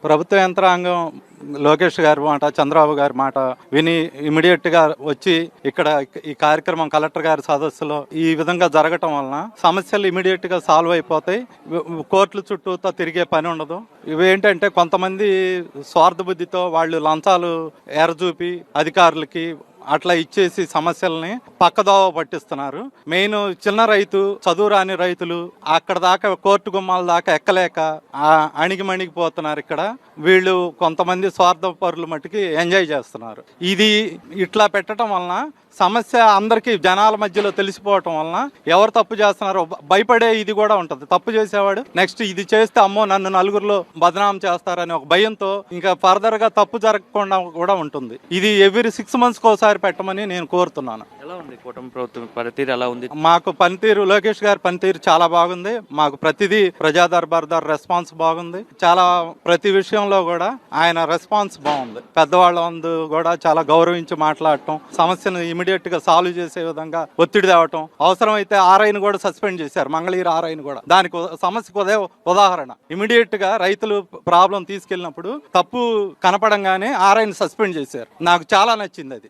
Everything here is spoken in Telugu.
ప్రభుత్వ యంత్రాంగం లోకేష్ గారి మాట, చంద్రబాబు గారి మాట విని ఇమీడియట్ గా వచ్చి ఇక్కడ ఈ కార్యక్రమం కలెక్టర్ గారి సదస్సులో ఈ విధంగా జరగటం వలన సమస్యలు ఇమీడియట్ గా సాల్వ్ అయిపోతాయి. కోర్టుల చుట్టూతో తిరిగే పని ఉండదు. ఇవేంటంటే కొంతమంది స్వార్థ బుద్ధితో వాళ్ళు లంచాలు ఎరచూపి అధికారులకి అట్లా ఇచ్చేసి సమస్యల్ని పక్కదోవ పట్టిస్తున్నారు. మెయిన్ చిన్న రైతు, చదువు రాని రైతులు అక్కడ దాకా కోర్టు గుమ్మాల దాకా ఎక్కలేక అణిగిమణిగిపోతున్నారు. ఇక్కడ వీళ్ళు కొంతమంది స్వార్థపరులు మట్టుకి ఎంజాయ్ చేస్తున్నారు. ఇది ఇట్లా పెట్టడం వలన సమస్య అందరికీ జనాల మధ్యలో తెలిసిపోవటం వలన ఎవరు తప్పు చేస్తున్నారో భయపడే ఇది కూడా ఉంటది. తప్పు చేసేవాడు నెక్స్ట్ ఇది చేస్తే అమ్మో నన్ను నలుగురిలో బదనాం చేస్తారని ఒక భయంతో ఇంకా ఫర్దర్ గా తప్పు జరగకుండా కూడా ఉంటుంది. ఇది ఎవ్రీ 6 months ఒకసారి పెట్టమని నేను కోరుతున్నాను. ఎలా ఉంది కూటమి ప్రభుత్వం పనితీరు ఎలా ఉంది? మాకు పనితీరు లోకేష్ గారి పనితీరు చాలా బాగుంది. మాకు ప్రతిదీ ప్రజా దర్బార్ రెస్పాన్స్ బాగుంది. చాలా ప్రతి విషయంలో కూడా ఆయన రెస్పాన్స్ బాగుంది. పెద్దవాళ్ళ ముందు కూడా చాలా గౌరవించి మాట్లాడటం, సమస్యను ఇమీడియట్ గా సాల్వ్ చేసే విధంగా ఒత్తిడి తేవటం, అవసరమైతే ఆర్ఐని కూడా సస్పెండ్ చేశారు. మంగళగిరి ఆర్ఐని కూడా దానికి సమస్యకు అదే ఉదాహరణ. ఇమీడియట్ గా రైతులు ప్రాబ్లం తీసుకెళ్ళినప్పుడు తప్పు కనపడంగానే ఆర్ఐని సస్పెండ్ చేశారు. నాకు చాలా నచ్చింది అది.